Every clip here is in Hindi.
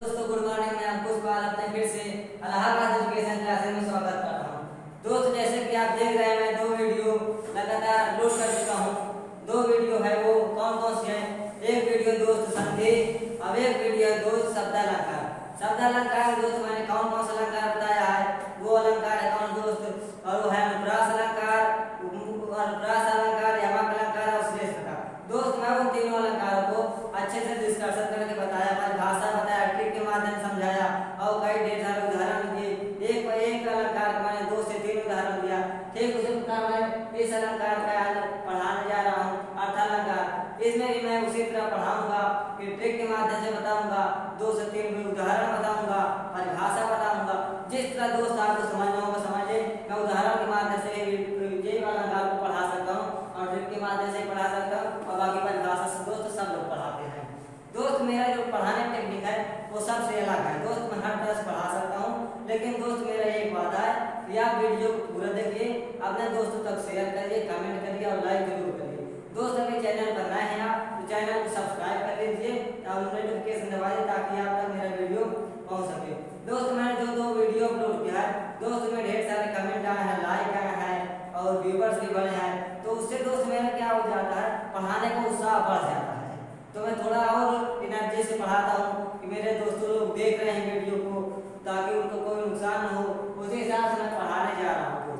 दोस्तों गुड मॉर्निंग। मैं आपको इस बार अपने फिर से इलाहाबाद एजुकेशन क्लासेस में स्वागत करता हूँ। दोस्त जैसे कि आप देख रहे हैं मैं 2 वीडियो लगातार अपलोड कर चुका हूँ। 2 वीडियो है वो कौन कौन सी हैं? एक वीडियो दोस्त संधि, अब एक वीडियो है दोस्त शब्दालंकार। शब्दालंकार दोस्त मैंने कौन कौन सा अलंकार बताया है, वो अलंकार है कौन दोस्त, और वो है अनुप्रास अलंकार, अनुप्रास अलंकार, यमक अलंकार और श्लेष अलंकार। दोस्त मैं उन तीनों अलंकारों को अच्छे से डिस्कशन करके बताया, परिभाषा बताया, ट्रिक के माध्यम समझाया और कई ढेर सारे उदाहरण दिए। एक अलंकार का मैंने 2 से 3 उदाहरण दिया। ठीक उसी प्रकार मैं इस अलंकार का आज पढ़ाने जा रहा हूँ, अर्थालंकार। इसमें भी मैं उसी तरह पढ़ाऊंगा कि ट्रिक के माध्यम से बताऊंगा, 2 से 3 उदाहरण बताऊंगा, परिभाषा बताऊंगा। जिस तरह दोस्त आपको समझना होगा समझे। मैं उदाहरण के माध्यम से ये अलंकार को पढ़ा सकता हूँ और ट्रिक के माध्यम से पढ़ा सकता हूँ और बाकी परिभाषा से दोस्त सब लोग पढ़ाते हैं। दोस्त मेरा जो पढ़ाने टेक्निक है वो सबसे अलग है। दोस्त मैं हर तरह से पढ़ा सकता हूँ, लेकिन दोस्त मेरा एक वादा है कि आप वीडियो को पूरा देखिए, अपने दोस्तों तक शेयर करिए, कमेंट करिए और लाइक जरूर करिए। दोस्त अगर चैनल पर नए हैं आप तो चैनल को सब्सक्राइब कर लीजिए और नोटिफिकेशन दबाइए ताकि आप तक मेरा वीडियो पहुँच सके। दोस्त मैंने जो 2 वीडियो अपलोड किया है दोस्त में ढेर सारे कमेंट आए हैं, लाइक आए हैं और व्यूवर्स भी बढ़े हैं, तो उससे दोस्त मेरा क्या हो जाता है, पढ़ाने का उत्साह बढ़ जाता है। तो मैं थोड़ा और एनर्जी से पढ़ाता हूँ कि मेरे दोस्तों लोग देख रहे हैं वीडियो को ताकि उनको कोई नुकसान न हो, उसी हिसाब से मैं पढ़ाने जा रहा हूँ।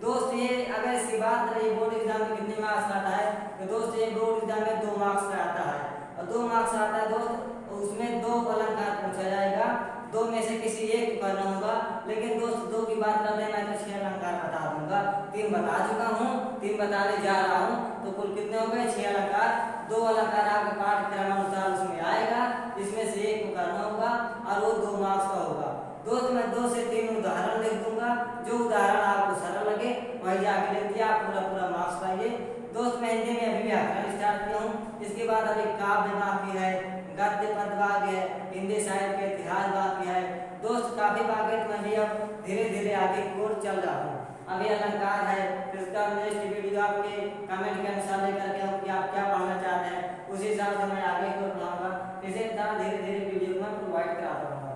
दोस्त ये अगर इसकी बात रही बोर्ड एग्जाम में कितने मार्क्स आता है, तो दोस्त ये बोर्ड एग्जाम में 2 मार्क्स का आता है और 2 मार्क्स आता है दोस्त, उसमें 2 अलंकार पूछा जाएगा, 2 में से किसी एक को करना होगा। लेकिन दोस्त 2 की बात कर रहे मैं तो 6 अलंकार बता दूंगा। 3 बता चुका हूँ, 3 बताने जा रहा हूँ, तो कुल कितने हो गए? 6 अलंकार। 2 अलंकार आपके पाठ्यक्रम अनुसार उसमें आएगा, इसमें से एक को करना होगा और वो 2 मार्क्स का होगा। दोस्त मैं 2 से 3 उदाहरण लिख दूंगा, जो उदाहरण आपको सरल लगे वही जाके लिख दिया, आप पूरा मार्क्स पाइए। दोस्त मैं हिंदी में अभी व्याकरण स्टार्ट किया हूँ, इसके बाद अभी काव्य बाकी है, गद्य पद बाकी है, हिंदी साहित्य के इतिहास बाकी है। दोस्त काफी बाकी है, मैं भी अब धीरे धीरे आगे की ओर चल रहा हूँ। अभी अलंकार है, फिर उसका नेक्स्ट वीडियो आपके कमेंट के अनुसार लेकर के कि आप क्या पढ़ना चाहते हैं, उसी हिसाब से मैं आगे की ओर पढ़ाऊंगा। इसे धीरे धीरे वीडियो में प्रोवाइड कराता रहूंगा।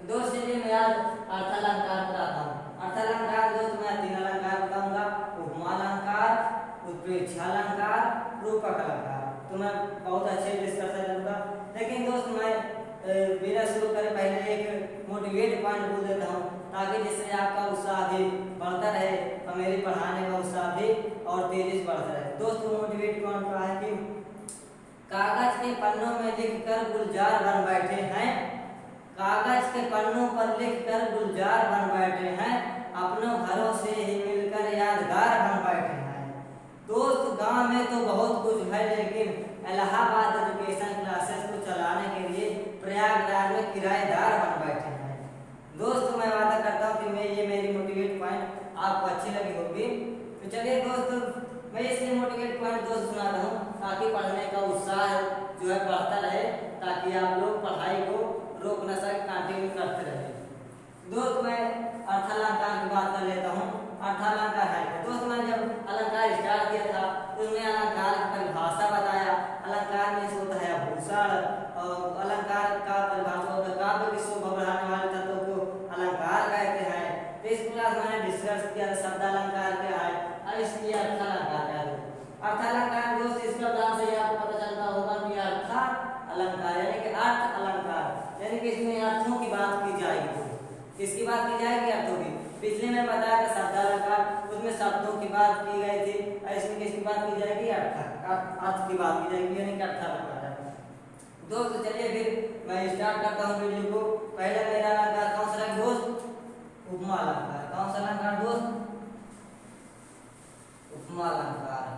दोस्त चलिए मैं आज अर्थालंकार बताता हूँ। अर्थालंकार दोस्त मैं 3 अलंकार बताऊंगा, उपमा अलंकार, उत्प्रेक्षा अलंकार, रूपक अलंकार। तो मैं बहुत अच्छे डिस्कशन करूंगा, लेकिन दोस्त मैं बिना शुरू करे पहले एक मोटिवेट पॉइंट बोल देता हूँ ताकि जिससे आपका उत्साह भी बढ़ता रहे और मेरे पढ़ाने का उत्साह भी और तेजी से बढ़ता रहे। दोस्तों मोटिवेट पॉइंट क्या है कि कागज के पन्नों में लिखकर गुलजार बन बैठे हैं, कागज के पन्नों पर लिखकर गुलजार बन बैठे हैं, अपनों घरों से ही मिलकर यादगार बन बैठे हैं। दोस्त गांव में तो बहुत कुछ है, लेकिन इलाहाबाद एजुकेशन क्लासेस को चलाने के लिए प्रयागराज में किराएदार बन बैठे हैं। दोस्त मैं वादा करता हूँ कि ये मेरी मोटिवेट पॉइंट आपको अच्छी लगी होगी। तो चलिए दोस्त मैं इसलिए मोटिवेट पॉइंट दोस्त सुनाता हूँ ताकि पढ़ने का उत्साह जो है बढ़ता रहे, ताकि आप लोग पढ़ाई को रोक न सके, कंटिन्यू करते रहे। दोस्त मैं अर्थालंकार की बात कर लेता हूँ। अर्थालंकार है दोस्त मैंने जब अलंकार स्टार्ट किया था तो उसमें अलंकार की परिभाषा बताया। अलंकार में होता है आभूषण, और अलंकार का परिभाषा होता है काव्य की शोभा बढ़ाने वाले तत्वों को अलंकार कहते हैं। तो इस क्लास में मैंने डिस्कस किया शब्द अलंकार क्या है और इसलिए अर्थालंकार क्या है। अर्थालंकार दोस्त इस प्रकार से आपको पता चलता होगा कि अर्थ अलंकार यानी कि अर्थ अलंकार यानी कि इसमें अर्थों की बात की जाएगी। किसकी बात की जाएगी? अर्थों की। पिछले में बताया था शब्द अलंकार, उसमें शब्दों की बात की गई थी और इसमें किसकी बात की जाएगी? अर्थ की बात की जाएगी यानी कि अर्थालंकार है। दोस्त चलिए फिर मैं स्टार्ट करता हूँ वीडियो को। पहला मेरा अलंकार कौन सा है दोस्त? उपमा अलंकार। कौन सा अलंकार दोस्त? उपमा अलंकार।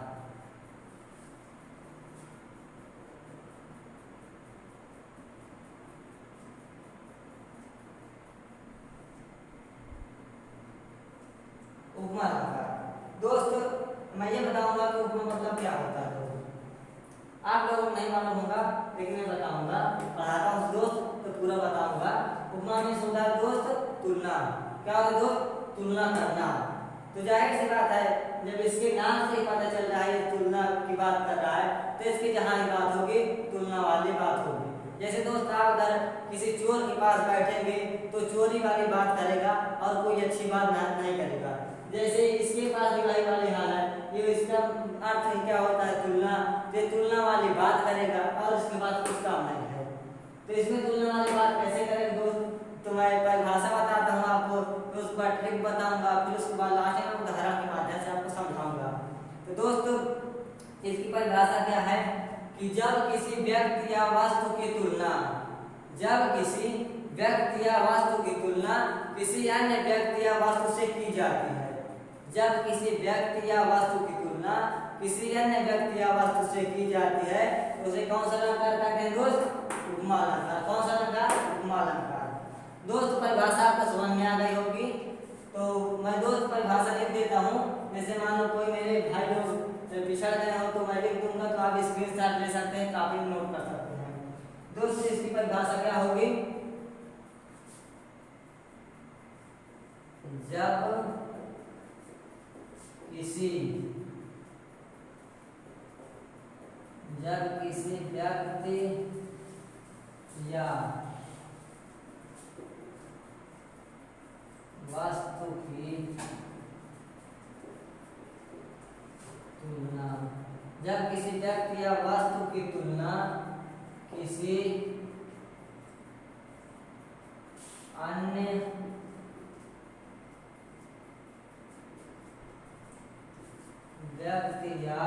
उपमा अलंकार दोस्त मैं ये बताऊंगा कि उपमा मतलब क्या होता है। दोस्त आप लोगों को नहीं मालूम होगा, लेकिन मैं बताऊंगा, पढ़ाता हूँ दोस्त तो पूरा बताऊंगा। उपमा में होता है दोस्त तुलना। क्या होता है दोस्त? तुलना करना। तो जाहिर सी बात है जब इसके नाम से ही पता चल रहा है तुलना की बात कर रहा है, तो इसकी जहाँ बात होगी तुलना वाली बात होगी। जैसे दोस्त आप अगर किसी चोर के पास बैठेंगे तो चोरी वाली बात करेगा और कोई अच्छी बात नहीं करेगा। जैसे इसके पास भी वही वाली हाल है, ये इसका अर्थ क्या होता है तुलना, ये तुलना वाली बात करेगा और उसके बाद कुछ काम नहीं है। तो इसमें तुलना वाली बात कैसे करेंगे दोस्त, तो मैं परिभाषा बताता हूँ आपको, तो उस पर ट्रिक बताऊंगा, फिर उसके बाद लास्ट में उदाहरण के माध्यम से आपको समझाऊंगा। तो दोस्तों इसकी परिभाषा क्या है कि जब किसी व्यक्ति या वस्तु की तुलना, जब किसी व्यक्ति या वस्तु की तुलना किसी अन्य व्यक्ति या वस्तु से की जाती है, जब किसी व्यक्ति या वस्तु की तुलना किसी अन्य व्यक्ति या वस्तु से की जाती है तो उसे कौन सा अलंकार कहते हैं दोस्त, उपमा अलंकार। कौन सा अलंकार, उपमा अलंकार। दोस्त परिभाषा आपको समझ में आ गई होगी, तो मैं दोस्त परिभाषा लिख देता हूँ। जैसे मान लो कोई मेरे भाई लोग पिछड़ गए हो तो मैं लिख दूंगा, तो आप स्क्रीनशॉट ले सकते हैं, काफी नोट कर सकते हैं। दोस्त इसकी परिभाषा क्या होगी, जब किसी व्यक्ति या वस्तु की तुलना, जब किसी व्यक्ति या वस्तु की तुलना किसी अन्य व्यक्ति या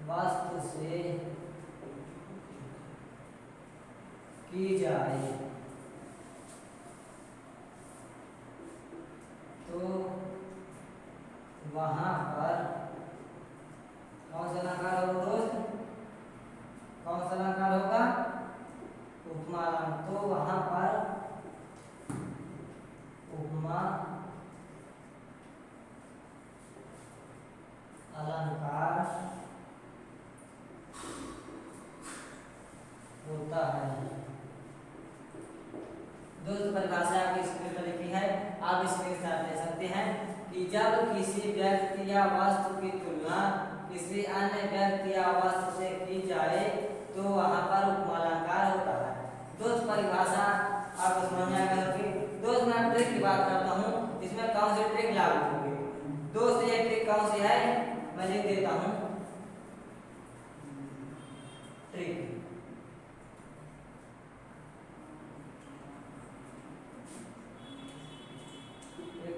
वस्तु से की जाए तो वहां पर कौन सा अलंकार होगा दोस्त, कौन सा अलंकार होगा, उपमा अलंकार। तो वहां पर उपमा अलंकार होता है। दोस्त परिभाषा आपकी स्क्रीन पर लिखी है, आप स्क्रीनशॉट ले सकते हैं कि जब किसी व्यक्ति या वस्तु की तुलना किसी अन्य व्यक्ति या वस्तु से की जाए तो वहां पर उपमा अलंकार होता है। दोस्त परिभाषा आपको समझ में आ गई होगी। दोस्त मैं ट्रिक की बात करता हूँ, इसमें कौन सी ट्रिक लागू होगी दोस्त, ये ट्रिक कौन सी है मैं लिख देता हूँ। ट्रिक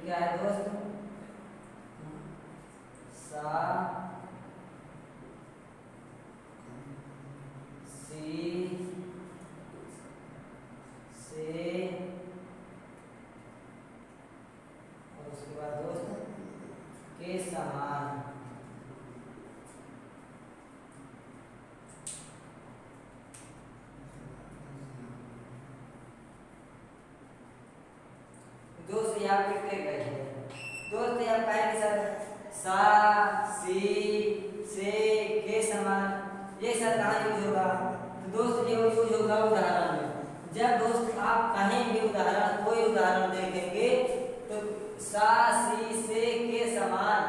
क्या है दोस्त, सा सी से और उसके बाद दोस्त के समान। दोस्त ये आपकी ट्रिक है। दोस्त आप कहेंगे सर सा सी से के समान, ये सर कहाँ यूज होगा, तो दोस्त ये यूज होगा उदाहरण में। जब दोस्त आप कहेंगे उदाहरण, कोई उदाहरण देखेंगे तो सा सी से के समान,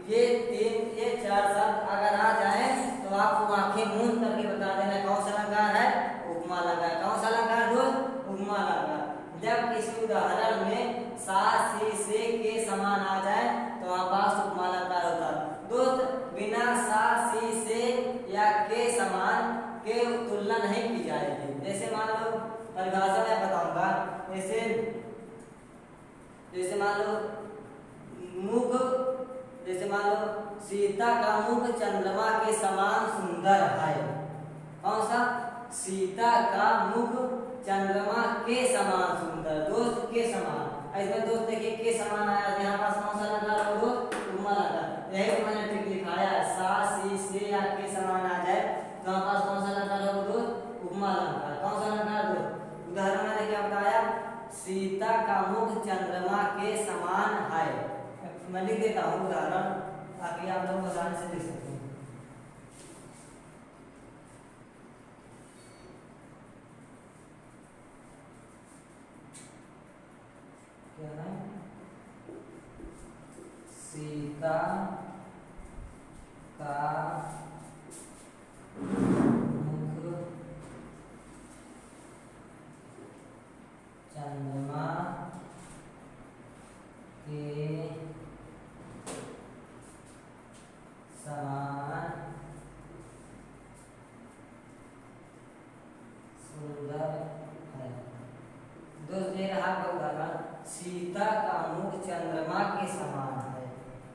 ये तीन ये चार शब्द अगर आ जाए तो आपको आंखें मूंद करके बता देना कौन सा अलंकार है, उपमा अलंकार। कौन सा अलंकार दोस्त, उपमा अलंकार। जब किसी उदाहरण में सा सी से के समान आ जाए तो वहां पास उपमा अलंकार होता है। दोस्त बिना सा सी से या के समान के तुलना नहीं की जाएगी। जैसे मान लो परिभाषा मैं बताऊंगा, जैसे मान लो मुख, जैसे मान लो सीता का मुख चंद्रमा के समान सुंदर है। कौन सा, सीता का मुख चंद्रमा के समान सुंदर। दोस्त के समान, इसमें दोस्त देखिए के समान आया, यहाँ पास कौन सा अलंकार हो दोस्त, उपमा अलंकार। यही तो मैंने ट्रिक लिखाया है, सा सी से या के समान आ जाए तो यहाँ पास कौन सा अलंकार हो दोस्त, उपमा अलंकार। कौन सा अलंकार दोस्त, उदाहरण मैंने क्या बताया, सीता का मुख चंद्रमा के समान है। मैं लिख देता हूँ उदाहरण ताकि आप लोग आसानी से लिख सकते हैं। क्या है, सीता का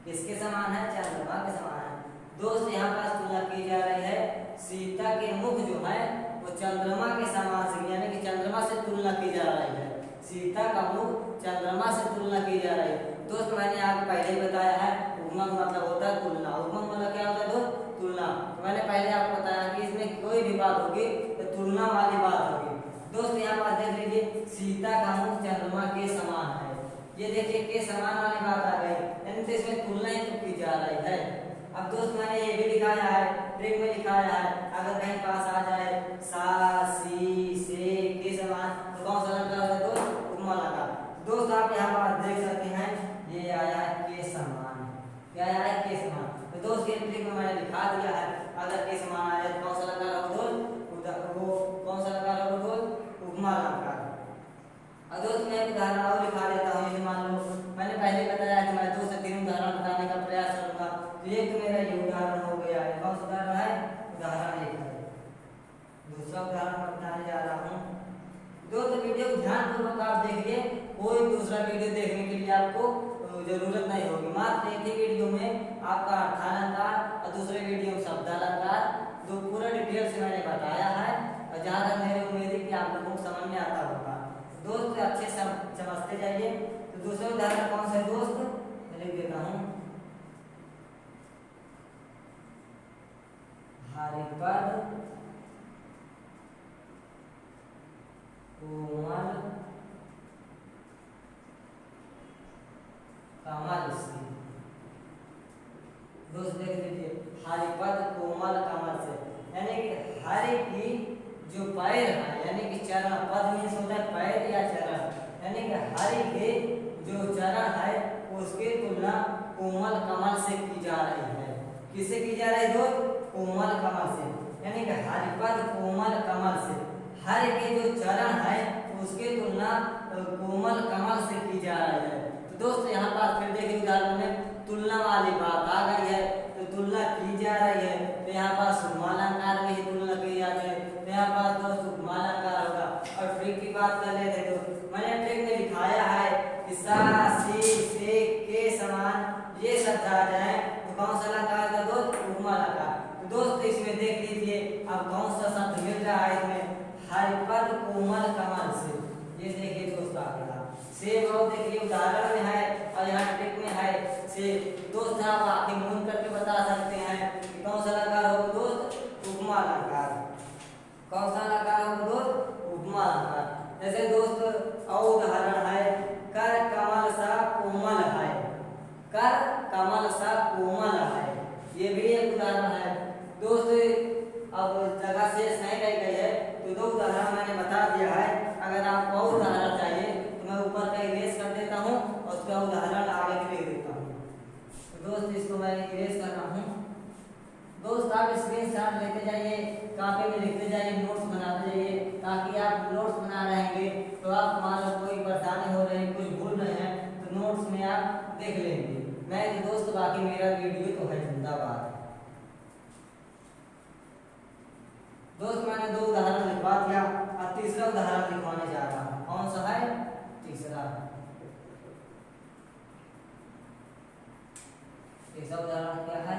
किसके समान है? चंद्रमा के समान है। दोस्त यहाँ पास तुलना की जा रही है सीता के मुख जो है वो चंद्रमा के समान से, यानी कि चंद्रमा से तुलना की जा रही है। सीता का मुख चंद्रमा से तुलना की जा रही है। दोस्त मैंने आपको पहले ही बताया है उपमा मतलब होता है तुलना। उपमा मतलब क्या होता है दोस्त? तुलना। तो मैंने पहले आपको बताया कि इसमें कोई भी बात होगी तो तुलना वाली बात होगी। दोस्त यहाँ पास देख लीजिए सीता का मुख चंद्रमा के समान है। ये देखिए के समान वाली बात आ गई, यानी तो इसमें तुलना ही तो की जा रही है। अब दोस्त मैंने ये भी लिखाया है, ट्रिक में लिखाया है, अगर कहीं पास आ जाए सा सी से के समान तो कौन सा अलंकार होगा दोस्त? उपमा अलंकार। दोस्त आप यहाँ पास देख सकते हैं ये आया है के समान। क्या आया है? के समान। तो दोस्त ये ट्रिक में मैंने लिखा दिया है, अगर के समान आए तो कौन सा अलंकार होगा दोस्त? वो कौन सा अलंकार होगा दोस्त? उपमा अलंकार। अब दोस्त मैं एक उदाहरण और लिखा देता हूँ। जैसे मान लो मैंने पहले बताया कि मैं 2 से 3 उदाहरण बताने का प्रयास करूंगा, तो एक तो मेरा ये उदाहरण हो गया है। कौन सा उदाहरण है? उदाहरण 1 है। दूसरा उदाहरण मैं बताने जा रहा हूँ। दोस्त वीडियो को ध्यानपूर्वक आप देखिए, कोई दूसरा वीडियो देखने के लिए आपको जरूरत नहीं होगी। मात्र एक ही वीडियो में आपका अर्थालंकार और दूसरे वीडियो में शब्दालंकार जो पूरा डिटेल से मैंने बताया है, और जहाँ तक मेरी उम्मीद है कि आप लोगों को समझ में आता होगा। दोस्त अच्छे से समझते जाइए। तो दूसरा उदाहरण कौन सा है दोस्त? मैं लिख देता हूँ, हरिपद कोमल कमल से। दोस्त देख लीजिए हरिपद कोमल कमल से, यानी कि हरि की जो पैर है, यानी कि चरण, पद मीन्स होता है पैर या चरण, यानी कि हरि के जो चरण है उसकी तुलना कोमल कमल से की जा रही है। किससे की जा रही है दोस्त? कोमल कमल से, यानी कि हरिपद कोमल कमल से हरि के जो चरण है उसकी तुलना कोमल कमल से की जा रही है। तो दोस्त यहाँ पर फिर देखिए उदाहरण में तुलना वाली बात आ गई है, तो तुलना की जा रही है, तो यहाँ पर उपमा अलंकार में ही तुलना की जाती है। तो यहाँ पर दोस्त उपमा अलंकार होगा। और ट्रिक की बात कर लेते हैं दोस्त, मैंने ट्रिक में दिखाया है कि सा सी से के समान ये शब्द आ जाए तो कौन सा अलंकार का दोस्त? उपमा अलंकार। तो दोस्त इसमें देख लीजिए अब कौन सा शब्द मिल रहा है इसमें, हरिपद कोमल कमल से। ये देखिए दोस्त आ गया से, वो देखिए उदाहरण में है और यहाँ ट्रिक में है से। दोस्त आप आखिर मूल करके बता सकते हैं कि कौन सा अलंकार होगा दोस्त? उपमा अलंकार। कौन सा अलंकार होगा दोस्त? उपमा अलंकार। जैसे दोस्त और उदाहरण है कर कमल सा कोमल है। कर कमल सा कोमल है, ये भी एक उदाहरण है। दोस्त अब जगह शेष नहीं रह गई है, तो 2 उदाहरण मैंने बता दिया है। अगर आपको और उदाहरण चाहिए तो मैं ऊपर का इरेज कर देता हूँ और उसका उदाहरण आगे के लिख देता हूँ। तो दोस्त इसको मैं इरेज कर रहा हूँ। दोस्त आप स्क्रीनशॉट लेते जाइए, कॉपी में लिखते जाइए, नोट्स बनाते जाइए, ताकि आप नोट्स बना रहेंगे तो आप मान लो कोई परेशानी हो रही है, कुछ भूल रहे हैं तो नोट्स में आप देख लेंगे। मैं दोस्त बाकी मेरा वीडियो तो है जिंदाबाद। दोस्त मैंने 2 उदाहरण लिखवा दिया, अब तीसरा उदाहरण लिखवाने जा रहा हूँ। कौन सा है? तीसरा उदाहरण क्या है?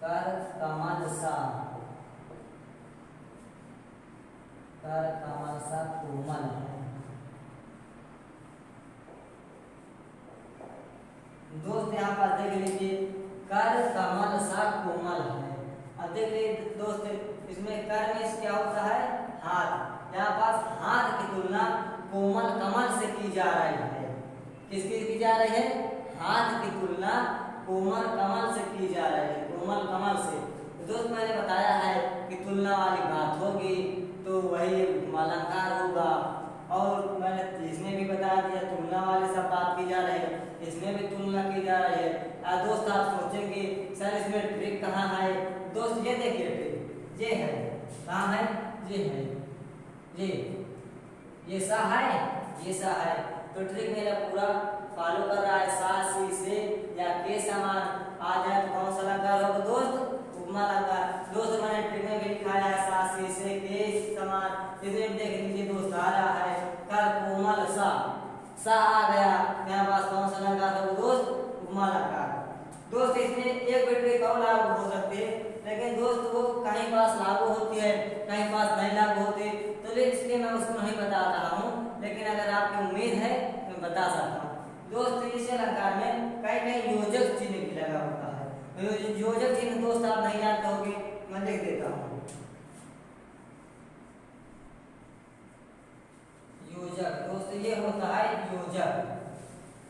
कर कमल सा, कर कमल सा कोमल है। दोस्त यहाँ पर देख लीजिए कर कमल सा कोमल है। अब देखिए दोस्त इसमें कर में क्या होता है? हाथ। यहाँ पास हाथ की तुलना कोमल कमल से की जा रही है। किसकी की जा रही है? हाथ की तुलना कोमल कमल से की जा रही है, कोमल कमल से। तो दोस्त मैंने बताया है कि तुलना वाली बात होगी तो वही उपमा अलंकार होगा। और मैंने इसमें भी बता दिया तुलना वाले सब बात की जा रही है, इसमें भी तुलना की जा रही है। दोस्त आप सोचेंगे सर इसमें ट्रिक कहाँ है? दोस्त ये देखिए ट्रिक ये है, कहाँ है? ये है, ये सा है, ये सा है। तो ट्रिक मेरा पूरा फॉलो कर रहा है। सा सी से या के समान आ जाए तो कौन सा अलंकार होगा दोस्त? उपमा अलंकार। दोस्त मैंने ट्रिक में भी लिखाया है सा सी से के समान। इसमें देख लीजिए दोस्त आ रहा है कर कोमल सा, सा आ गया, यहाँ पास कौन सा अलंकार है दोस्त? उपमा अलंकार। दोस्त इसमें एक बिट और लागू हो सकते हैं, लेकिन दोस्त वो कहीं पास लागू होती है, कहीं पास नहीं लागू होती, तो इसलिए मैं उसको नहीं बता रहा हूँ, लेकिन अगर आपको उम्मीद है तो मैं बता सकता हूँ। दोस्त इस अलंकार में कहीं कहीं योजक चिन्ह भी लगा होता है। योजक चिन्ह दोस्त आप नहीं जानते होंगे, मैं लिख देता हूँ। योजक दोस्त ये होता है योजक,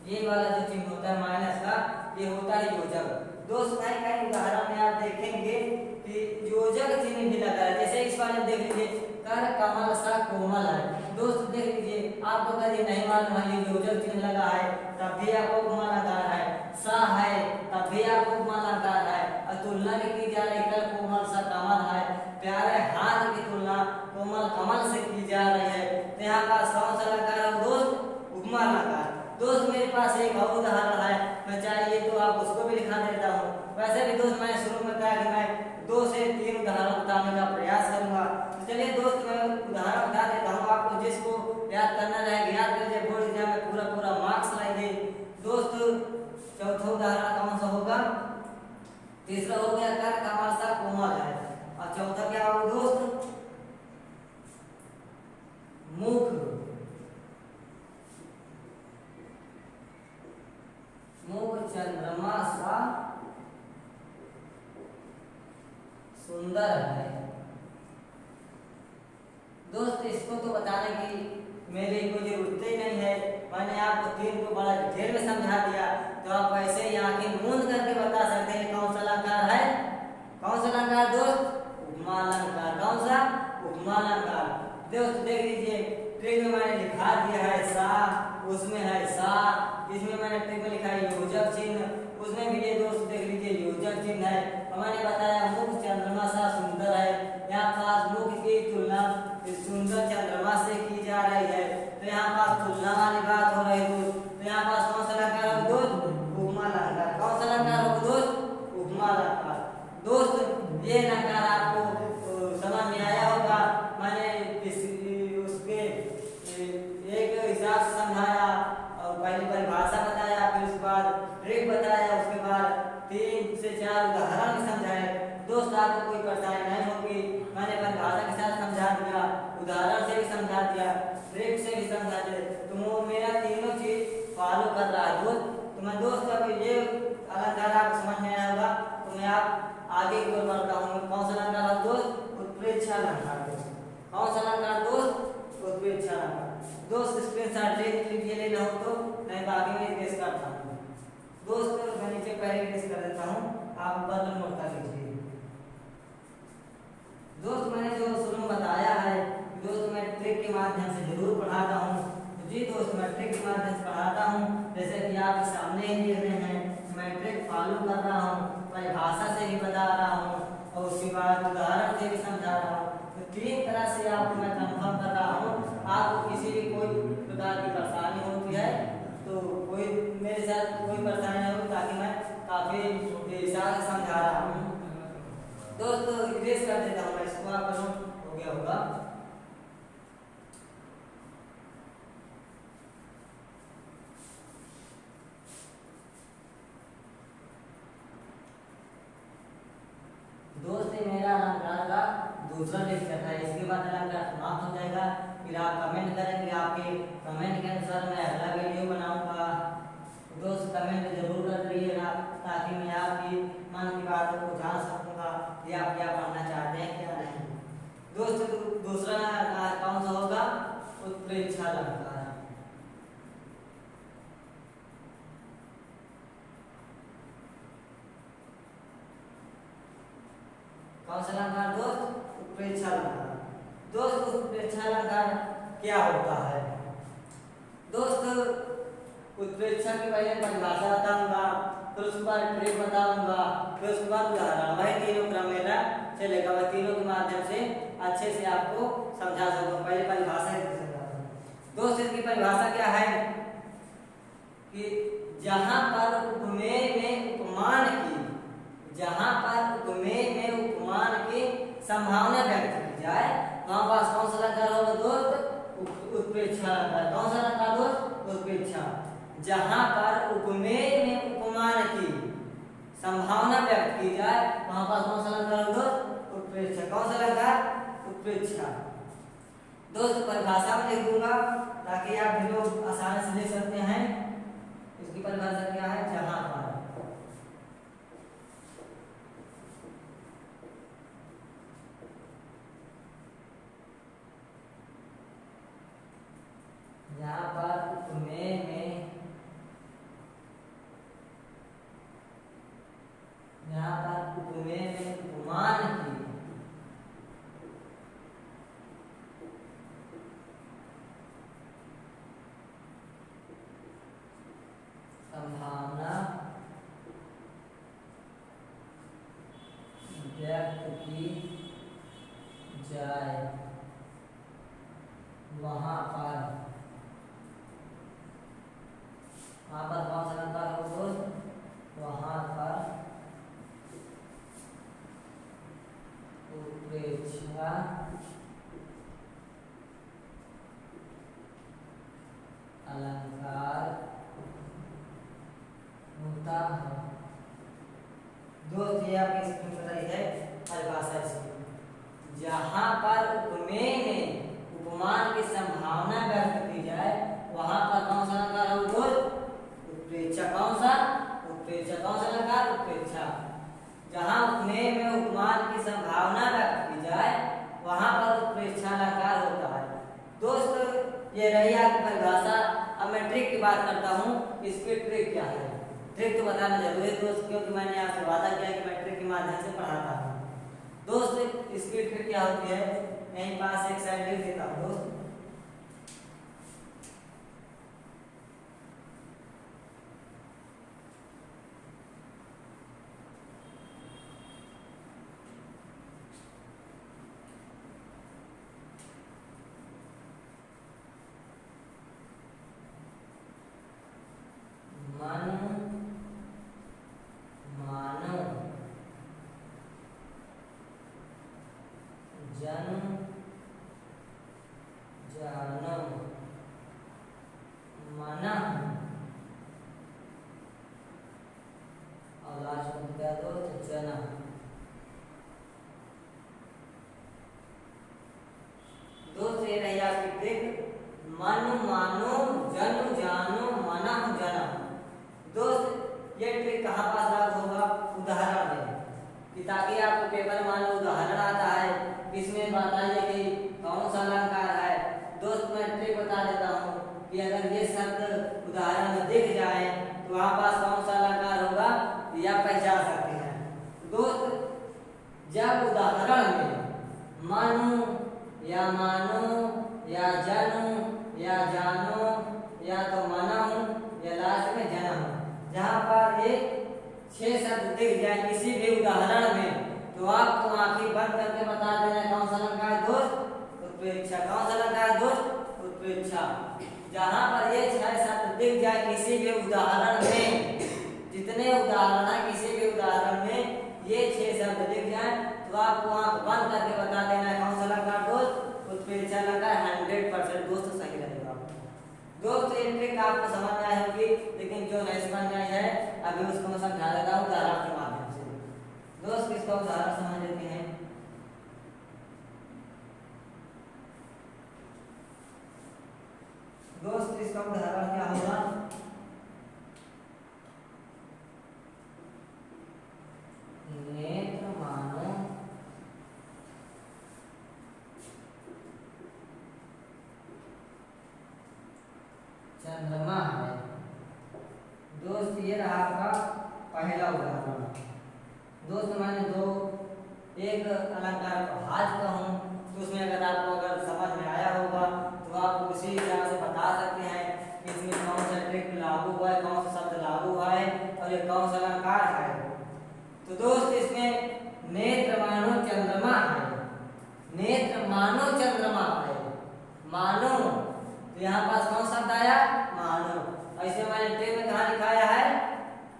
ये वाला जो चिन्ह होता है माइनस का, ये होता है योजक। दोस्त कहीं कहीं उदाहरण में आप देखेंगे कि योजक चिन्ह भी लगा है, जैसे इस वाले देख लीजिए, कर कमल सा कोमल है। दोस्त देख लीजिए, आपको अगर ये नहीं मालूम है ये योजक चिन्ह लगा है, तब भी आपको उपमा अलंकार है, सा है तब भी आपको उपमा अलंकार है, और तुलना की जा रही कर कोमल सा कमल है, प्यारे हाथ की तुलना कोमल कमल से की जा रही है, तो यहाँ पास कौन सा अलंकार है दोस्त? उपमा अलंकार। दोस्त मेरे पास एक और उदाहरण है, मैं चाहिए तो आप उसको भी दिखा देता हूँ। वैसे भी दोस्त मैंने शुरू में कहा कि मैं 2 से 3 उदाहरण बताने का प्रयास करूंगा, तो चलिए दोस्त मैं उदाहरण बता देता हूँ आपको, जिसको याद करना रहेगा याद कर लीजिए, बोर्ड एग्जाम में पूरा पूरा मार्क्स लाएंगे। दोस्त चौथा उदाहरण कौन सा होगा? तीसरा हो गया कर कमल सा कोमल है, और चौथा क्या होगा दोस्त? मुख चंद्रमा सा सुंदर है। दोस्त इसको तो बताने की मेरी कोई जरूरत ही नहीं है, मैंने आपको 3 को बड़ा डिटेल में समझा दिया, तो आप ऐसे ही आंखें मूंद करके बता सकते हैं कौन सा अलंकार है। कौन सा अलंकार दोस्त? उपमा अलंकार। कौन सा? उपमा अलंकार। दोस्त देख लीजिए, ट्रिक में मैंने लिखा दिया है सा, उसमें है सा, इसमें मैंने ट्रिक में लिखा है योजक चिन्ह, उसमें भी ये दोस्त देख लीजिए योजक चिन्ह है, और मैंने बताया मुख चंद्रमा सा सुंदर है, यहाँ पास मुख की तुलना सुंदर चंद्रमा से की जा रही है, तो यहाँ पास तुलना वाली बात हो रही है। तो यहाँ पास कौन सा अलंकार हो दोस्त? उपमा अलंकार। कौन सा अलंकार हो दोस्त? उपमा अलंकार। दोस्त ये अलंकार आपको समझ में आया होगा, मैंने उसके एक हिसाब से समझाया, और पहले परिभाषा बताया, फिर उसके बाद ट्रिक बताया, उसके बाद 3 से 4 उदाहरण समझाए। दोस्त आपको कोई परेशानी नहीं होगी, मैंने परिभाषा के साथ समझा दिया, उदाहरण से भी समझा दिया, ट्रिक से भी समझा दिया, तो वो मेरा तीनों चीज फॉलो कर रहा है दोस्त। तो मैं दोस्त अब ये अलंकार आपको समझ में आया होगा, तो मैं आप आगे की ओर बढ़ता हूँ। कौन सा अलंकार है दोस्त? उत्प्रेक्षा अलंकार। कौन सा अलंकार दोस्त? उत्प्रेक्षा अलंकार। दोस्त स्क्रीनशॉट ले लीजिए, लेना हो तो, नहीं तो आगे में केस करता हूँ। दोस्त मैं नीचे पहले केस कर देता हूँ, आप बदल नोट कर लीजिए। दोस्त मैंने जो शुरू में बताया है, दोस्त मैं ट्रिक के माध्यम से जरूर पढ़ाता हूँ। जी दोस्त मैं ट्रिक के माध्यम से पढ़ाता हूँ, जैसे कि आप सामने ही देख रहे हैं, मैं ट्रिक फॉलो कर रहा हूँ, परिभाषा से भी बता रहा हूँ, और उसके बाद उदाहरण से भी समझा रहा हूँ। तो 3 तरह से आपको मैं कन्फर्म कर रहा हूँ। आपको किसी भी कोई प्रकार की परेशानी होती है तो कोई मेरे साथ कोई परेशानी नहीं होगी, ताकि मैं काफी हिसाब से समझा रहा हूँ। दोस्तों इरेज कर देता हूँ मैं इसको, आपका नोट हो गया होगा। दोस्त मेरा अलंकार का दूसरा लेक्चर था, इसके बाद अलंकार समाप्त हो जाएगा, फिर आप कमेंट करेंगे, आपके कमेंट के अनुसार मैं अगला वीडियो बनाऊंगा। दोस्त कमेंट जरूर कर दीजिएगा, ताकि मैं आपकी मन की बातों को जान सकूंगा कि आप क्या पढ़ना चाहते हैं क्या नहीं। दोस्त दूसरा अलंकार कौन सा होगा? उत्प्रेक्षा अलंकार। कौन सा अलंकार दोस्त? उत्प्रेक्षा अलंकार। दोस्त उत्प्रेक्षा अलंकार क्या होता है? दोस्त उत्प्रेक्षा की पहले परिभाषा बताऊंगा, फिर उसके बाद ट्रिक बताऊंगा, फिर उसके बाद उदाहरण, वही तीनों क्रम मेरा चलेगा, वह तीनों के माध्यम से अच्छे से आपको समझा सकूंगा। पहले परिभाषा दोस्त, इसकी परिभाषा क्या है कि जहां पर उपमेय में उपमान की, जहां पर उपमेय में उपमान की संभावना व्यक्त की जाए, वहां पास कौन सा अलंकार होगा दोस्त? उत्प्रेक्षा अलंकार। कौन सा अलंकार दोस्त? उत्प्रेक्षा। जहाँ पर उपमेय में उपमान की संभावना व्यक्त की जाए वहां पर कौन सा अलंकार हो दोस्त? उत्प्रेक्षा। कौन सा अलंकार? उत्प्रेक्षा। दोस्त परिभाषा में लिख दूंगा ताकि आप भी लोग आसानी से लिख सकते हैं। इसकी परिभाषा क्या है? जहां पर उपमेय में उपमान की संभावना व्यक्त की जाए वहां पर कौन सा अलंकार हो दोस्त? वहां पर उत्प्रेक्षा अलंकार होता है। दोस्त ये आपकी स्क्रीन पर आई है परिभाषा इसकी। जहां पर उपमेय में उपमान की संभावना व्यक्त की जाए वहां पर कौन सा अलंकार हो दोस्त? उत्प्रेक्षा। कौन सा? उत्प्रेक्षा। कौन सा अलंकार? उत्प्रेक्षा। जहां उपमेय में उपमान की संभावना व्यक्त की जाए वहां पर उत्प्रेक्षा अलंकार होता है। दोस्त ये रही आपकी परिभाषा। अब मैं ट्रिक की बात करता हूँ। इसकी ट्रिक क्या है? ट्रिक तो बताना जरूरी है दोस्त, क्योंकि मैंने आपसे वादा किया कि मैं ट्रिक के माध्यम से पढ़ाता हूँ। दोस्त इसकी ट्रिक क्या होती है? यहीं पास एक साइड लिख देता हूँ दोस्त। दोस्त ये रही आपकी ट्रिक। मन मानो जन जानो मनः जनम। दोस्त ये ट्रिक कहाँ पास लागू होगा? उदाहरण में कि ताकि आपको पेपर मान लो उदाहरण आता है, इसमें बताइए कि कौन सा अलंकार है। दोस्त मैं ट्रिक बता देता हूँ कि अगर ये शब्द उदाहरण में दिख जाए तो वहाँ पास कौन सा अलंकार होगा या पहचान सकते हैं। दोस्त जब उदाहरण में मानो या मानो या जानू या जानो या तो मनहु या लास्ट में जनम, जहाँ पर ये 6 शब्द दिख जाए किसी भी उदाहरण में तो आपको आंखें बंद करके बता देना कौन सा अलंकार है दोस्त? उत्प्रेक्षा। कौन सा अलंकार है दोस्त? उत्प्रेक्षा। जहाँ पर ये 6 शब्द दिख जाए किसी भी उदाहरण में, जितने उदाहरण है किसी भी उदाहरण में ये 6 शब्द दिख जाए तो आपको आंख बंद करके बता देना है कौन सा अलंकार दोस्त? उत्प्रेक्षा अलंकार। 100% दोस्त सही रहेगा। दोस्त ये ट्रिक आपको समझ में आई होगी, लेकिन जो नहीं समझ में आई है अभी उसको मैं समझा देता हूँ उदाहरण के माध्यम से। दोस्त इसका उदाहरण समझ लेते हैं। दोस्त इसका उदाहरण क्या होगा? नेत्र मानो चंद्रमा है। दोस्त ये रहा आपका पहला उदाहरण। दोस्त मैंने दो एक अलंकार को हाथ कहूँ तो उसमें अगर समझ में आया होगा तो आप उसी हिसाब से बता सकते हैं कि इसमें कौन सा ट्रिक लागू हुआ है, कौन सा शब्द लागू हुआ है और ये कौन सा अलंकार है। तो दोस्त इसमें नेत्र मानो चंद्रमा है। नेत्र मानो चंद्रमा है। मानो तो यहाँ पास कौन शब्द आया? मानो। ऐसे मैंने ट्रिक में कहाँ लिखाया है?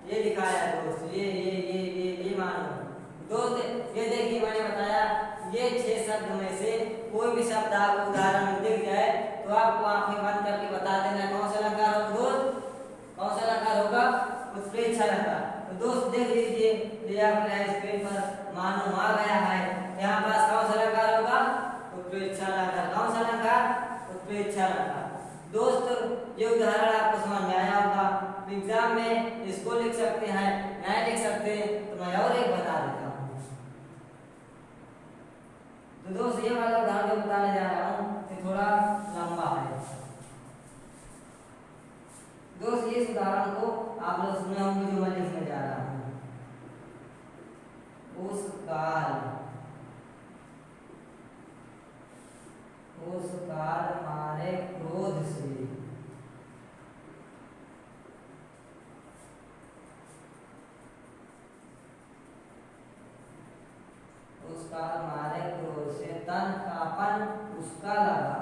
ये लिखाया है दोस्त, ये मानो। दोस्त ये देखिए मैंने बताया ये 6 शब्द में से कोई भी शब्द आपको उदाहरण में दिख जाए तो आपको आंखें बंद करके बता देना कौन सा अलंकार होगा दोस्त, कौन सा अलंकार होगा, उत्प्रेक्षा अलंकार। तो दोस्त देख लीजिए, ये आपने स्क्रीन पर मानो आ गया है, यहाँ पास कौन सा अलंकार होगा, उत्प्रेक्षा अलंकार। कौन सा अलंकार, उत्प्रेक्षा अलंकार। दोस्त ये उदाहरण आपको समझ में आया होगा, एग्जाम में इसको लिख सकते हैं, नहीं लिख सकते तो मैं और एक बता देता हूँ। तो दोस्त ये वाला उदाहरण जो बताने जा रहा हूँ ये थोड़ा लंबा है। दोस्त इस उदाहरण को आप लोग सुने होंगे जो मैं लिखने जा रहा हूँ। उस काल मारे क्रोध से, उस काल मारे क्रोध से तन कापन उसका लगा।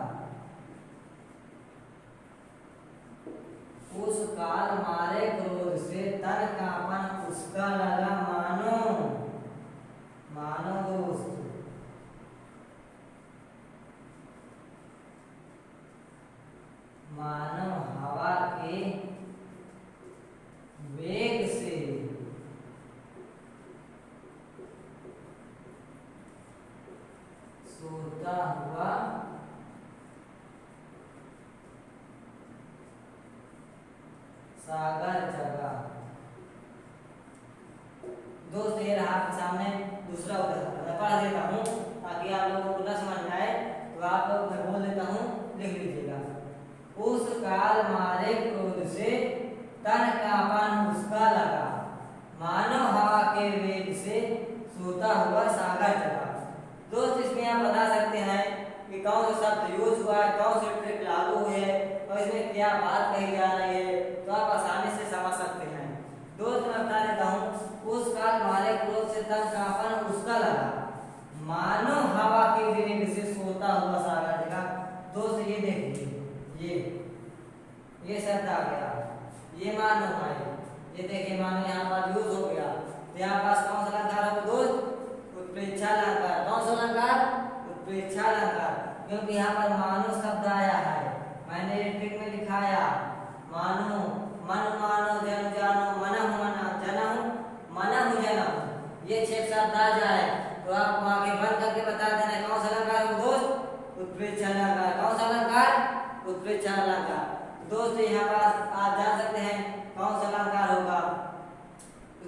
उस काल मारे क्रोध से तन कापन उसका लगा, मानो दोस्त मानो हवा के वेग से सोता हुआ सागर जगा। दोस्त ये रहा आपके सामने दूसरा उदाहरण, मैं पढ़ देता हूँ ताकि आप लोगों को न समझ में आए, तो आप लोग मैं बोल देता हूँ, लिख लीजिएगा। उस काल मारे क्रोध से तन कापन उसका लगा, मानो हवा के वेग से सोता हुआ सागर जगा। दोस्त इसमें आप बता सकते हैं कि कौन सा शब्द यूज हुआ है, कौन सी ट्रिक लागू हुई है और इसमें क्या बात कही जा रही है, तो आप आसानी से समझ सकते हैं। दोस्त मैं बता देता हूँ, उस काल मारे क्रोध से तन कापन उसका लगा, मानो हवा के वेग से सोता हुआ सागर जगा। दोस्त ये देखिए, ये शब्द आ गया, ये मानो है, ये देखिए मानो यहाँ पर यूज हो गया, तो यहाँ पास कौन सा अलंकार होगा दोस्त, उत्प्रेक्षा अलंकार। कौन सा अलंकार, उत्प्रेक्षा अलंकार, क्योंकि यहाँ पर मानो शब्द आया है, मैंने ट्रिक में लिखाया मानो, मन मानो, जन जानो, मनहु मना, जनहु मनहु जनहु, ये 6 शब्द आ जाए तो आपको आगे बंद करके बता देना कौन सा अलंकार होगा दोस्त, उत्प्रेक्षा अलंकार। कौन सा अलंकार, उत्प्रेक्षा अलंकार। दोस्त यहाँ पर आप जान सकते हैं कौन सा अलंकार होगा।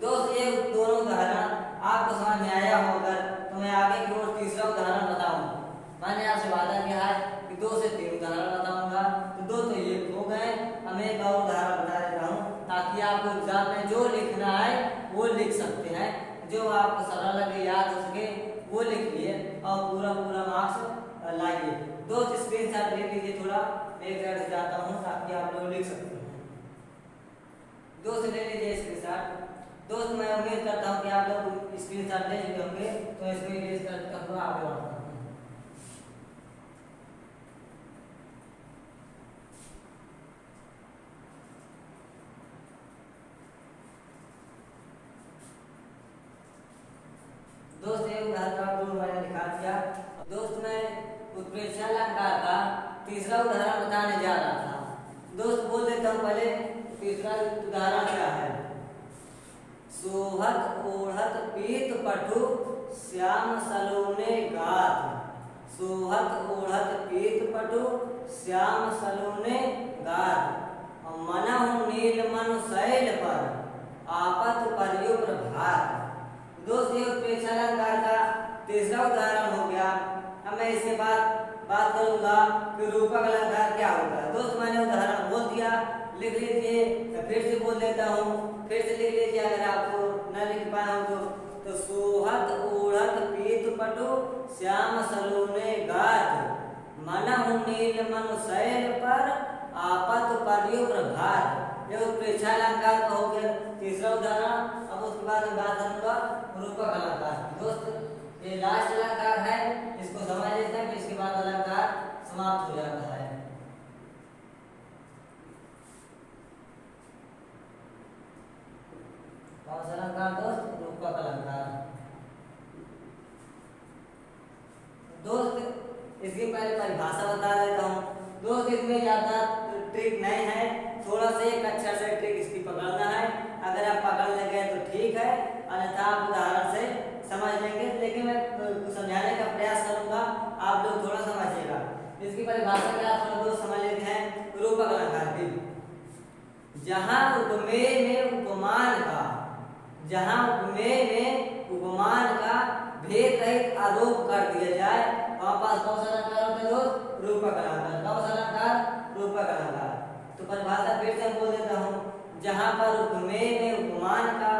दोस्त ये दोनों उदाहरण आपको समझ में आया होगा, तो मैं आगे की ओर तीसरा उदाहरण बताऊंगा। मैंने आपसे वादा किया है कि 2 से 3 उदाहरण बताऊंगा, तो 2 तो ये हो गए, अब एक और उदाहरण बता देता हूँ ताकि आपको एग्जाम में जो लिखना है वो लिख सकते हैं, जो आपको सरल लगे, याद हो सके वो लिख लिए और पूरा मार्क्स लाइए। दोस्त स्क्रीनशॉट ले लीजिए, थोड़ा मैं एक साइड से जाता हूँ ताकि आप लोग लिख सकते हैं। दोस्त ले लीजिए स्क्रीनशॉट। दोस्त मैं उम्मीद करता हूँ कि आप लोग स्क्रीनशॉट ले चुके होंगे, तो इसको इरेज करता हुआ आगे बढ़ता हूँ। दोस्त एक उदाहरण आपको मैंने दिखा दिया। दोस्त मैं उत्प्रेक्षा अलंकार का तीसरा उदाहरण बताने जा रहा था। दोस्त बोल देता हूँ पहले तीसरा उदाहरण क्या है। सोहत ओढ़त पीत पटु श्याम सलोने गात। सोहत ओढ़त पीत पटु श्याम सलोने गात। मनहु नील मनु शैल पर आपत पर्यो प्रभात। दोस्त ये उत्प्रेक्षा अलंकार का तीसरा उदाहरण हो गया। अब मैं इसके बाद बात करूंगा कि रूपक अलंकार क्या होता है। दोस्त मैंने उदाहरण बोल दिया, लिख लीजिए, फिर से बोल देता हूँ, फिर से लिख लीजिए अगर आपको न लिख पाया हो तो सोहत ओढ़त पीत पटु श्याम सलोने गात। मनहु नील मनु शैल पर आपत पर्यो प्रभात। ये उत्प्रेक्षा अलंकार का हो गया तीसरा उदाहरण। अब उसके बाद मैं बात करूंगा रूपक अलंकार। दोस्त ये लास्ट अलंकार है, इसको समझ लेते हैं, इसके बाद अलंकार समाप्त हो जाता है। कौन सा अलंकार दोस्त, रूपक अलंकार। दोस्त इसकी पहले परिभाषा बता देता हूँ दोस्त। इसमें ज़्यादा ट्रिक नहीं है, थोड़ा सा एक अक्षर से ट्रिक इसकी पकड़ना है। अगर आप पकड़ लेंगे तो ठीक है, अन्यथा आप उदाहरण से समझ लेंगे, लेकिन मैं समझाने का प्रयास करूंगा, आप लोग थोड़ा समझिएगा। इसकी परिभाषा क्या थोड़ा दोस्त समझ लेते हैं। रूपक अलंकार की, जहाँ उपमेय में उपमान का, जहाँ उपमेय में उपमान का भेद रहित आरोप कर दिया जाए, वहाँ पास कौन सा अलंकार होता है दोस्त? रूपक अलंकार। कौन सा अलंकार? रूपक अलंकार। तो परिभाषा फिर से बोल देता हूँ, जहाँ पर उपमेय में उपमान का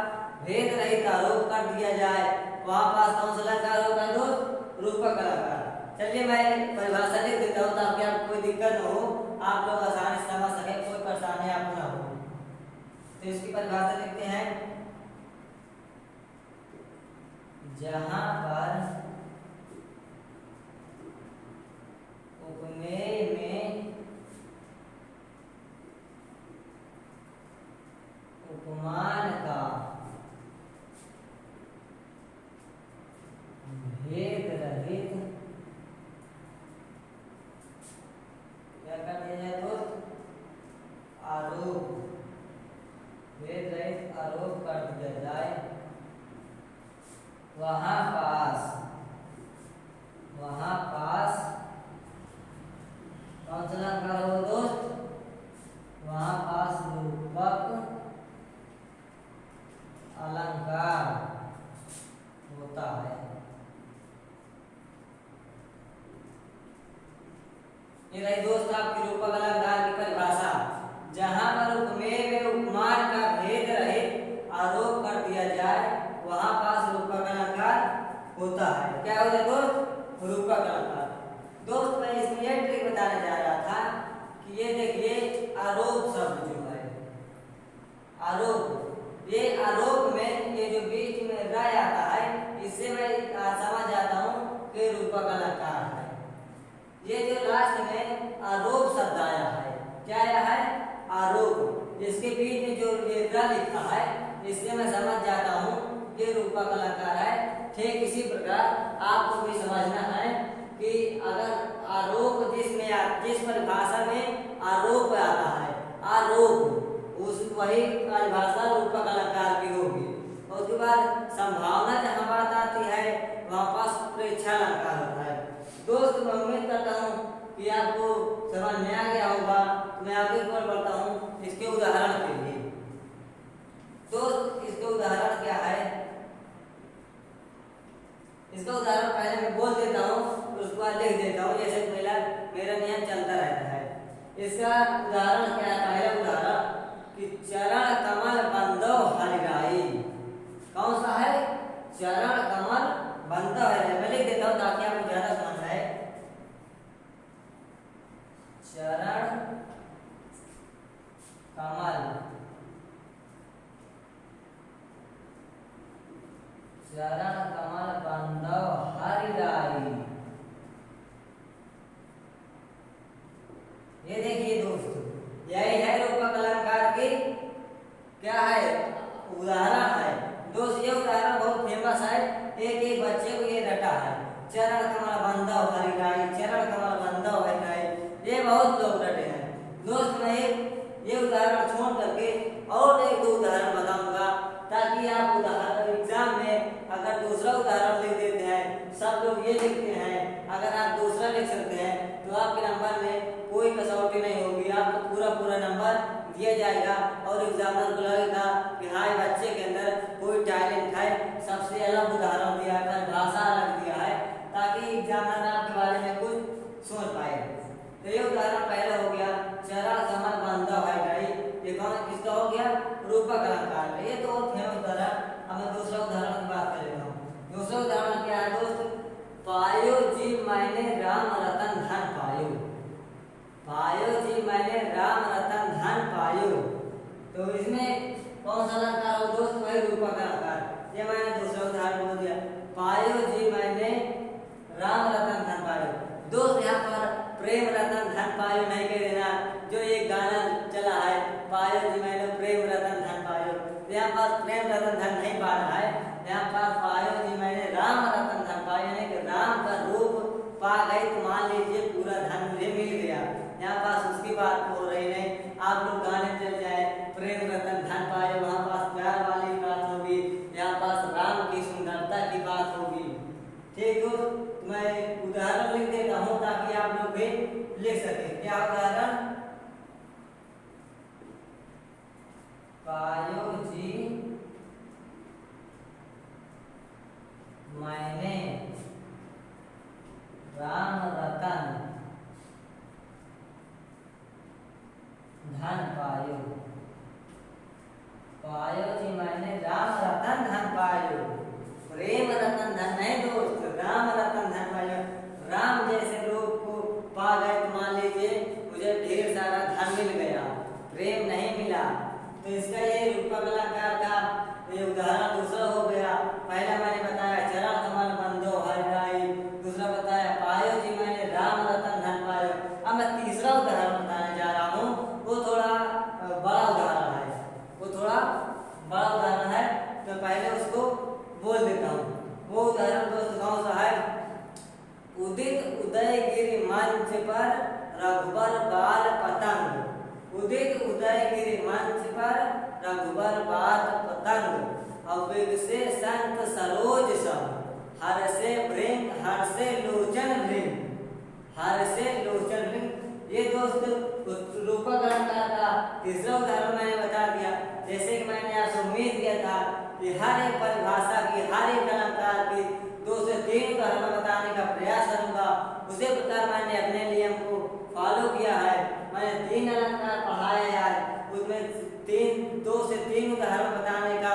भेद रहित आरोप कर दिया जाए, वहाँ पास कौन सा अलंकार होता है दोस्त? रूपक अलंकार। चलिए मैं परिभाषा लिख देता हूँ ताकि आपको कोई दिक्कत न हो, आप लोग आसानी से समझ सके, कोई परेशानी आपको ना हो। तो इसकी परिभाषा लिखते हैं, जहाँ पर उपमेय में उपमान का भेद रहित, क्या कर दिया जाए दोस्त? आरोप, भेद रहित आरोप कर दिया जाए, वहाँ पास कौन सा अलंकार हो दोस्त? वहाँ पास रूपक अलंकार होता है। ये रही दोस्त आपकी रूपक अलंकार की परिभाषा। जहाँ पर उपमेय में उपमान का भेद रहित आरोप कर दिया जाए, वहाँ पास रूपक अलंकार होता है। क्या होता है दोस्त? रूपक अलंकार। दोस्त मैं इसमें यह ट्रिक बताने जा रहा था कि ये देखिए आरोप शब्द जो है, आरोप, ये आरोप में ये जो बीच में राय आता है, इससे मैं समझ जाता हूँ कि रूपक अलंकार है। ये जो लास्ट में आरोप शब्द आया है, क्या आया है? आरोप। इसके बीच में जो ये रा लिखा है, इससे मैं समझ जाता हूँ ये रूपक अलंकार है। ठीक इसी प्रकार आपको भी समझना है कि अगर आरोप जिस परिभाषा में आरोप आता है, आरोप उस वही परिभाषा रूपक अलंकार की होगी। और उसके बाद संभावना जहाँ बात आती है, वहाँ पास प्रेक्षा अलंकार होता है। दोस्त मैं उम्मीद करता हूँ कि आपको समझ में आ गया होगा। मैं आगे की ओर बढ़ता हूँ इसके उदाहरण के लिए। दोस्त इसके उदाहरण क्या है? इसका उदाहरण पहले मैं बोल देता हूँ, उसके बाद लिख देता हूँ, जैसे मेरा नियम चलता रहता है। इसका उदाहरण क्या है? पहला उदाहरण कि चरण कमल बंदो हरिराई। कौन सा है? चरण कमल बंदो हरिराई। मैं लिख देता हूँ ताकि आपको ज्यादा समझ आए। चरण कमल, चरण कमल बंदो हरिराई। ये देखिए दोस्त, यही है रूपक अलंकार की क्या है? उदाहरण है। दोस्त ये उदाहरण बहुत फेमस है, एक बच्चे को ये रटा है, चरण कमल बंदो हरिराई, चरण कमल बंदो हरिराई। ये बहुत लोग रटे हैं। दोस्त मैं ये उदाहरण छोड़ करके और एक दो उदाहरण बताऊंगा, ताकि आप उदाहरण एग्जाम में अगर दूसरा उदाहरण लिख देते हैं, सब लोग ये लिखते हैं, अगर आप दूसरा लिख सकते हैं तो आपके नंबर में कोई कसौटी नहीं होगी, आपको पूरा नंबर दिया जाएगा। और एग्जामिनर को लगेगा कि हाँ बच्चे के अंदर कोई टैलेंट है, सबसे अलग उदाहरण दिया है, भाषा अलग दिया है, ताकि एग्जामिनर आपके बारे में कुछ सोच पाए। तो ये उदाहरण पहला हो गया, चरण कमल बंदो हरिराई। ये कौन किसका हो गया? रूपक अलंकार का। ये तो फेमस उदाहरण। अब मैं दूसरा उदाहरण की बात कर लेता हूँ। दूसरा उदाहरण क्या है दोस्त? पायो जी मैंने राम रतन धन पायो। पायो जी मैंने राम रतन धन पायो। तो इसमें कौन सा अलंकार हो दोस्त? वही रूपक अलंकार। ये मैंने दूसरा उदाहरण बोल दिया, पायो जी मैंने राम रतन धन पायो। दोस्त यहाँ पर प्रेम रतन धन पायो नहीं कह देना, जो एक गाना चला है, पायो जी मैंने प्रेम रतन धन पायो। यहाँ पास प्रेम रतन धन नहीं पा रहा है, यहाँ पास पायो जी मैंने राम रतन धन पायो, यानी कि राम का रूप पा गई तो मान पे लिख सके। क्या उदाहरण? पायो जी मैंने राम रतन धन पायो। पायो जी मैंने राम रतन धन पायो। प्रेम रतन धन नहीं दोस्त, राम रतन धन पायो। राम जैसे लोग को पा गए तो मान लीजिए मुझे ढेर सारा धन मिल गया, प्रेम नहीं मिला, तो इसका ये रूपक-अलंकार का ये उदाहरण दूसरा हो गया। पहला मैंने बताया चरण कमल बंधो हरिराई, दूसरा बताया पायो जी मैंने राम रतन धन पायो। अब मैं तीसरा उदाहरण बताने जा रहा हूँ, वो थोड़ा बड़ा उदाहरण है, वो थोड़ा बड़ा उदाहरण है, तो पहले उसको बोल देता हूँ। वो उदाहरण दोस्त कौन सा है? उदित उदयगिरि मंच पर रघुबर बाल पतंग। उदित उदयगिरि मंच पर रघुबर बाल पतंग, अविग से संत सरोज सम, हर से भृंग हर से लोचन भृंग, हर से लोचन भृंग। ये दोस्त रूपक अलंकार का तीसरा उदाहरण मैंने बता दिया। जैसे कि मैंने आपसे उम्मीद किया था कि हर एक परिभाषा की, हर एक अलंकार की 2 से 3 उदाहरण बताने का प्रयास करूंगा। उसी प्रकार मैंने अपने नियम को फॉलो किया है। मैंने 3 अलंकार पढ़ाए आज, उसमें 2 से 3 उदाहरण बताने का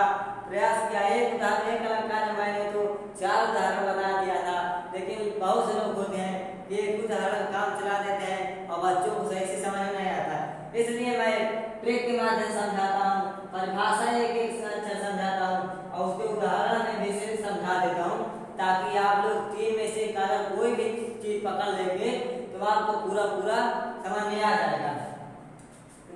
प्रयास किया। एक अलंकार में मैंने तो 4 उदाहरण बता दिया था, लेकिन बहुत से लोग होते हैं कि एक उदाहरण काम चला देते हैं और बच्चों को सही से समझ नहीं आता। इसलिए मैं ट्रिक के माध्यम से समझाता हूँ, परिभाषा एक समझाता हूँ और उसके उदाहरण में भी से समझा देता हूँ, ताकि आप लोग 3 में से अगर कोई भी चीज पकड़ लेंगे तो आपको पूरा समझ में आ जाएगा।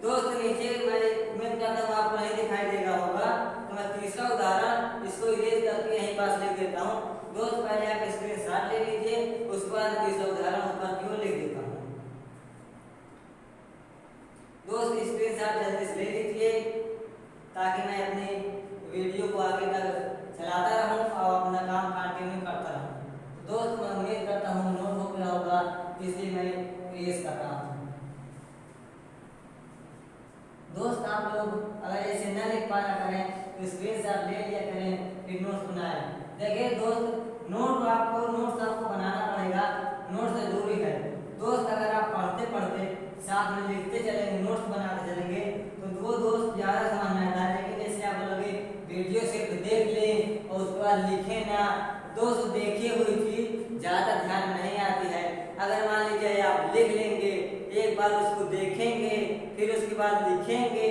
दोस्त नीचे मैं उम्मीद करता हूँ आपको नहीं दिखाई देगा होगा, तो मैं तीसरा उदाहरण इसको इरेज करके यहीं पास लिख देता हूँ। दोस्त पहले आप स्क्रीनशॉट ले लीजिए, उसके बाद तीसरा उदाहरण ऊपर की ओर लिख देता हूँ। दोस्त स्क्रीनशॉट जल्दी से ले लीजिए ताकि मैं अपनी वीडियो को आगे तक चलाता रहूं और अपना काम कंटिन्यू करता रहूं। दोस्त मैं उम्मीद करता हूँ नोट हो गया होगा, इसलिए मैं इरेज कर रहा हूँ। दोस्त आप लोग अगर ऐसे न लिख पाना करें तो स्क्रीनशॉट ले लिया करें, फिर नोट्स बनाए। देखिए दोस्त नोट्स आपको बनाना पड़ेगा, नोट्स जरूरी है। दोस्त अगर आप पढ़ते पढ़ते साथ में लिखते चलेंगे, नोट्स बनाते चलेंगे तो वो दोस्त ज़्यादा समझ में आता है। लेकिन जैसे आप लगे वीडियो सिर्फ देख लें और उसके बाद लिखें ना, दोस्त देखी हुई चीज ज़्यादा ध्यान नहीं आती है। अगर मान लीजिए आप लिख लेंगे, एक बार उसको देखेंगे, फिर उसके बाद लिखेंगे,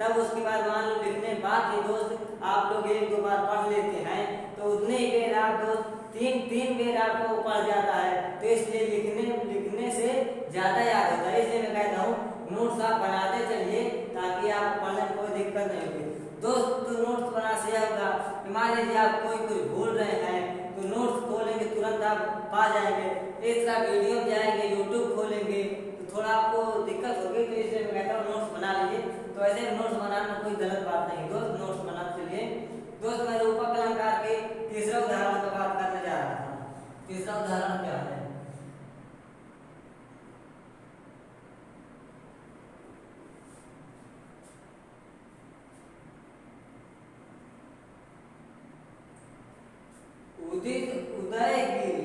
तब उसके बाद मान लो लिखने बाद ही दोस्त आप लोग 1-2 बार पढ़ लेते हैं तो उतने ही बेर आप दोस्त 3 बेर आपको पढ़ जाता है, तो इसलिए लिखने से ज़्यादा याद होता है। इसलिए मैं कहता हूँ नोट्स आप बनाते चलिए ताकि आप पढ़ने में कोई दिक्कत नहीं होगी। दोस्त तो नोट्स बना से होगा, मान लीजिए आप कोई कुछ भूल रहे हैं तो नोट्स खोलेंगे तुरंत आप पा जाएंगे। इस तरह वीडियो जाएंगे, यूट्यूब खोलेंगे तो थोड़ा आपको दिक्कत होगी, तो इसलिए मैं कहता हूँ नोट्स बना लीजिए। तो ऐसे नोट्स बनाने में कोई गलत बात नहीं दोस्त, नोट्स बना चलिए। दोस्त मैं रूपक अलंकार के तीसरा उदाहरण पर बात करने जा रहा था। तीसरा उदाहरण क्या है? उदित उदयगिरि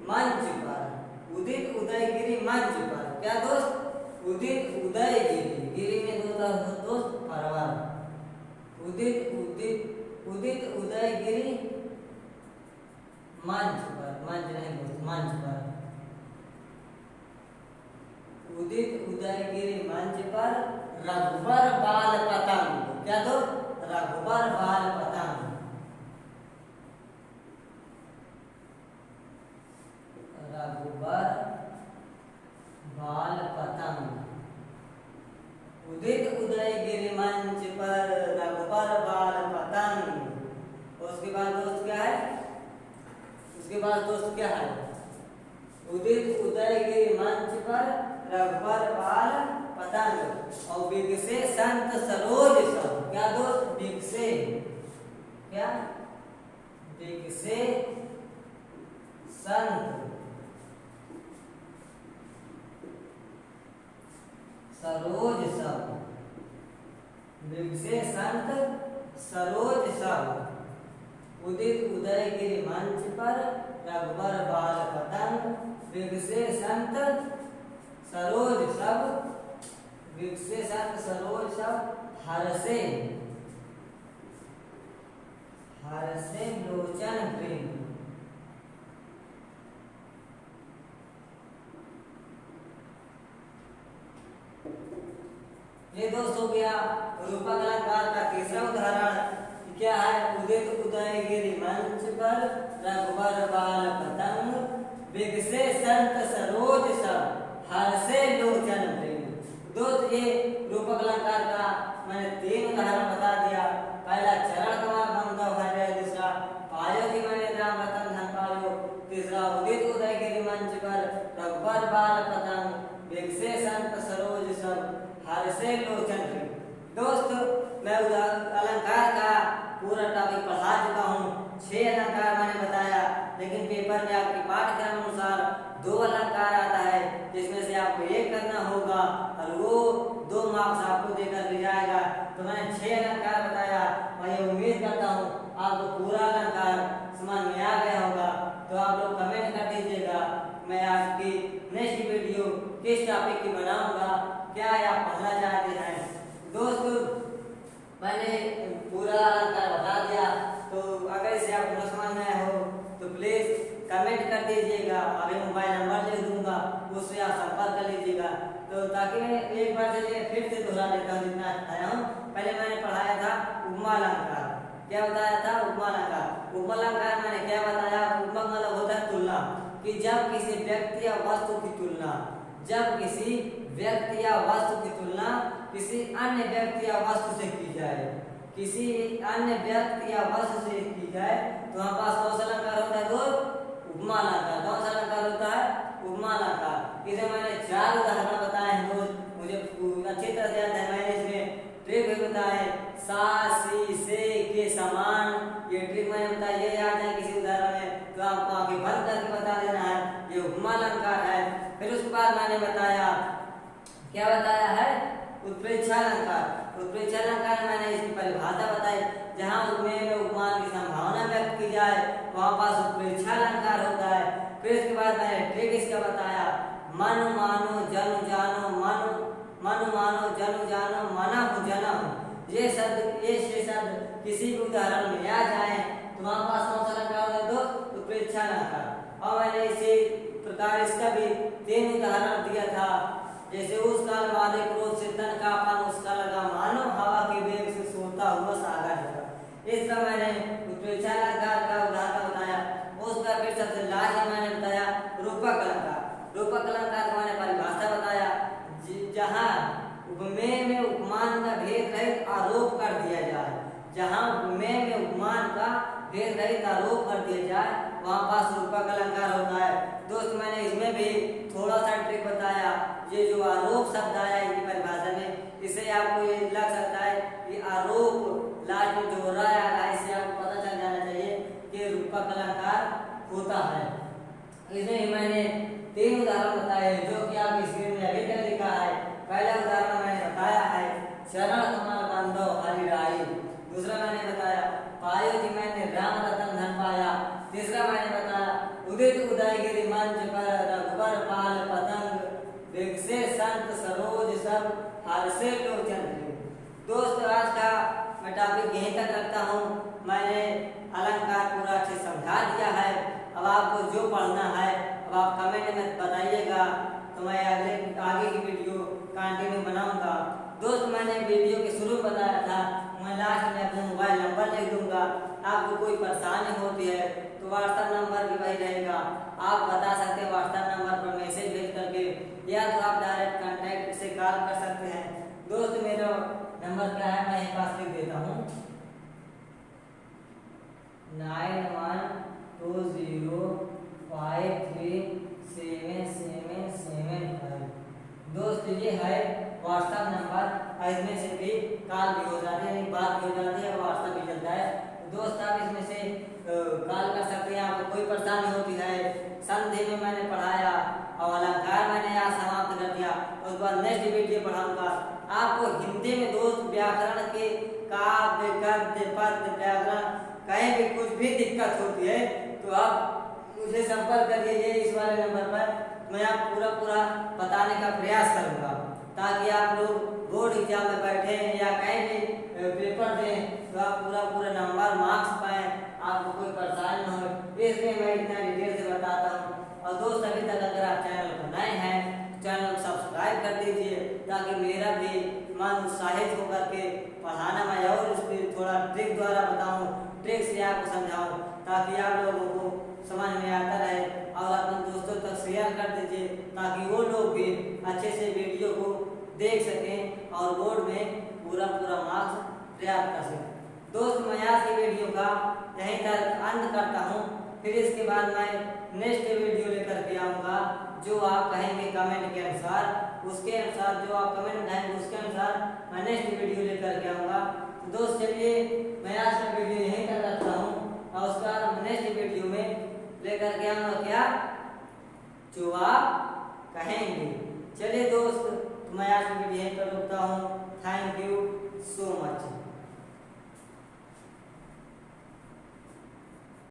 मंच पर, उदित उदयगिरि मंच पर। क्या दोस्त? उदित उदयगिरि, गिरि में दोस्त पर्वत। उदित उदयगिरि मंच पर, मंच नहीं दोस्त, मंच पर। उदित उदयगिरि मंच पर रघुबर बाल पतंग। क्या दोस्त? रघुबर बाल पतंग। रघुबर बाल पतंग। उदित उदयगिरि मंच पर रघुबर बाल पतंग। उसके बाद दोस्त क्या है? उदित उदयगिरि मंच पर रघुबर बाल पतंग और विकसे संत सरोज सम। क्या दोस्त? विकसे, क्या? विकसे संत सरोज सब, विकसे संत सरोज सब, उदित उदयगिरि मंच पर रघुबर बाल पतंग, विकसे संत सरोज सब, विकसे संत सरोज सब, हर्षे हर्षे लोचन प्रेम। ये दोस्तों गया रूपक अलंकार का तीसरा उदाहरण। क्या है? उदित उदयगिरि मंच पर रघुबर बाल पतंग, विकसे संत सरोज सब, हर्षे लोचन प्रेम। दोस्त ये रूपक अलंकार का मैंने 3 उदाहरण बता दिया। पहला चरण कमल बंधव है, दूसरा पायो जी मैंने राम रतन धन पायो, तीसरा उदित उदयगिरि मंच पर रघुबर बाल पतंग, विकसे संत सरोज सब, हर्षे लोचन प्रेम। दोस्त मैं अलंकार का पूरा टॉपिक पढ़ा चुका हूँ। 6 अलंकार मैंने बताया, लेकिन पेपर में आपके पाठ्यक्रम अनुसार 2 अलंकार आता है, जिसमें से आपको 1 करना होगा और वो 2 मार्क्स आपको देकर ले जाएगा। तो मैंने 6 अलंकार बताया। मैं ये उम्मीद करता हूँ आपको पूरा अलंकार समझ में आ गया होगा। तो आप लोग कमेंट कर दीजिएगा, मैं आपकी नेक्स्ट वीडियो किस टॉपिक की बनाऊंगा, क्या आप पढ़ना चाहते हैं। दोस्तों मैंने पूरा अलंकार बता दिया, तो अगर इसे आपको समझ में आया हो तो प्लीज कमेंट कर दीजिएगा। अभी मोबाइल नंबर लिख दूंगा, उससे आप संपर्क कर लीजिएगा। तो ताकि मैं एक बार से फिर से दोहरा देता हूँ जितना आया हूँ। पहले मैंने पढ़ाया था उपमा अलंकार। क्या बताया था? उपमा अलंकार। उपमा अलंकार मैंने क्या बताया? उपमा मतलब होता है तुलना, कि जब किसी व्यक्ति या वस्तु की तुलना, जब किसी व्यक्ति या वस्तु की तुलना किसी अन्य व्यक्ति या वस्तु से की जाए, किसी अन्य व्यक्ति या वस्तु से की जाए, तो हमारे पास कौन सा अलंकार होता है? तो उपमा अलंकार। कौन सा अलंकार होता है? उपमा अलंकार। इसे मैंने 4 उदाहरण बताए हैं दोस्त, मुझे अच्छी तरह याद है। मैंने इसमें ट्रिक भी बताए, सा सी से के समान, ये ट्रिक मैंने बताया। ये याद है किसी उदाहरण में तो आपको आगे बंद करके बता देना है, ये उपमा अलंकार है। फिर उसके बाद मैंने बताया, क्या बताया है? उत्प्रेक्षा अलंकार। उत्प्रेक्षा अलंकार मैंने इसकी परिभाषा बताई, जहाँ उपमेय में उपमान की संभावना व्यक्त की जाए वहां पास उत्प्रेक्षा अलंकार होता है। फिर इसके बाद मैंने ट्रिक इसका बताया, मन मानो जन जानो, मन मानो जन जानो, मना हो जना हो। ये शब्द किसी भी उदाहरण में आ जाए तो वहां पास कौन सा अलंकार होता है? तो उत्प्रेक्षा अलंकार। और मैंने इसी प्रकार इसका भी 3 उदाहरण दिया था, जैसे उस काल मादे क्रोध से तन कापा, उसका लगा मानो हवा के वेग से सोता हुआ सागर लगा। इसका मैंने उत्प्रेक्षा अलंकार का उदाहरण बताया। उसका फिर सबसे लास्ट मैंने बताया रूपक अलंकार। रूपक अलंकार को मैंने परिभाषा बताया, जहाँ उपमेय में उपमान का भेद रहित आरोप कर दिया जाए, जहाँ उपमेय में उपमान का भेद रहित आरोप कर दिया जाए वहां पास रूपक अलंकार होता है। दोस्त मैंने इसमें भी थोड़ा सा ट्रिक बताया। ये जो आरोप शब्द आया इनकी परिभाषा में, इसे आपको ये लग सकता है कि आरोप लास्ट में जो रहा है, इससे आपको पता चल जाना चाहिए कि रूपक अलंकार होता है। इसमें मैंने 3 उदाहरण बताए जो कि आप स्क्रीन में अभी तक लिखा है। पहला उदाहरण मैंने बताया है चरण कमल बंधव हरिराई। दूसरा मैंने बताया पायो जी मैंने राम रतन धन पाया। तीसरा मैंने बताया उदित उदयगिरि मंच पर रघुबर बाल पतंग, विकसे संत सरोज सब, हर्षे लोचन प्रेम। दोस्त आज का मैं टॉपिक यहीं तक रखता हूँ। मैंने अलंकार पूरा अच्छे समझा दिया है। अब आपको जो पढ़ना है अब आप कमेंट में बताइएगा, तो मैं आगे की वीडियो कंटिन्यू बनाऊंगा। दोस्त मैंने वीडियो के शुरू में बताया था, मैं लास्ट में अपना मोबाइल नंबर लिख दूंगा। आपको कोई परेशानी होती है तो व्हाट्सएप नंबर भी वही रहेगा, आप बता सकते हैं व्हाट्सएप नंबर पर मैसेज भेज करके, या तो आप डायरेक्ट कांटेक्ट से कॉल कर सकते हैं। दोस्त मेरा नंबर क्या है मैं यहीं पास लिख देता हूँ, 9120537775। दोस्त ये है व्हाट्सएप नंबर, इसमें से भी कॉल भी हो जाती है, बात भी हो जाती है, व्हाट्सएप भी चलता है। दोस्त आप इसमें से कॉल मैंने पढ़ाया और अलंकार मैंने यहाँ समाप्त कर दिया। उसके बाद नेक्स्ट वीडियो पढ़ाऊंगा आपको हिंदी में दोस्त व्याकरण के काव्य गद्य पद्य व्याकरण कहीं भी कुछ भी दिक्कत होती है तो आप मुझे संपर्क करिए ये इस वाले नंबर पर। मैं आपको पूरा बताने का प्रयास करूंगा ताकि आप लोग बोर्ड एग्जाम में बैठे या कहीं भी पेपर दें तो आप पूरा नंबर मार्क्स पाएं, आपको कोई परेशानी न हो। इसलिए मैं इतना डिटेल से बताता हूँ। और दोस्त अभी तक अगर आप चैनल पर नए हैं चैनल को सब्सक्राइब कर दीजिए ताकि मेरा भी मन उत्साहित होकर के पढ़ाना मैं और उसको थोड़ा ट्रिक द्वारा बताऊँ, ट्रिक से आपको समझाऊँ ताकि आप लोगों को समझ में आता रहे। और अपने दोस्तों तक शेयर कर दीजिए ताकि वो लोग भी अच्छे से वीडियो को देख सकें और बोर्ड में पूरा मार्क्स प्राप्त कर सकें। दोस्त मैं आज की वीडियो का यहीं तक अंत करता हूँ, फिर इसके बाद मैं नेक्स्ट वीडियो लेकर के आऊँगा जो आप कहेंगे कमेंट के अनुसार, उसके अनुसार जो आप कमेंट कहेंगे उसके अनुसार मैं नेक्स्ट वीडियो लेकर के आऊँगा। तो दोस्त चलिए मैं आज का वीडियो यहीं तक रखता हूँ और उसका नेक्स्ट वीडियो में लेकर के आऊँगा क्या जो आप कहेंगे। चलिए दोस्त मैं आज की वीडियो यहीं पर रुकता हूँ। Thank you so much.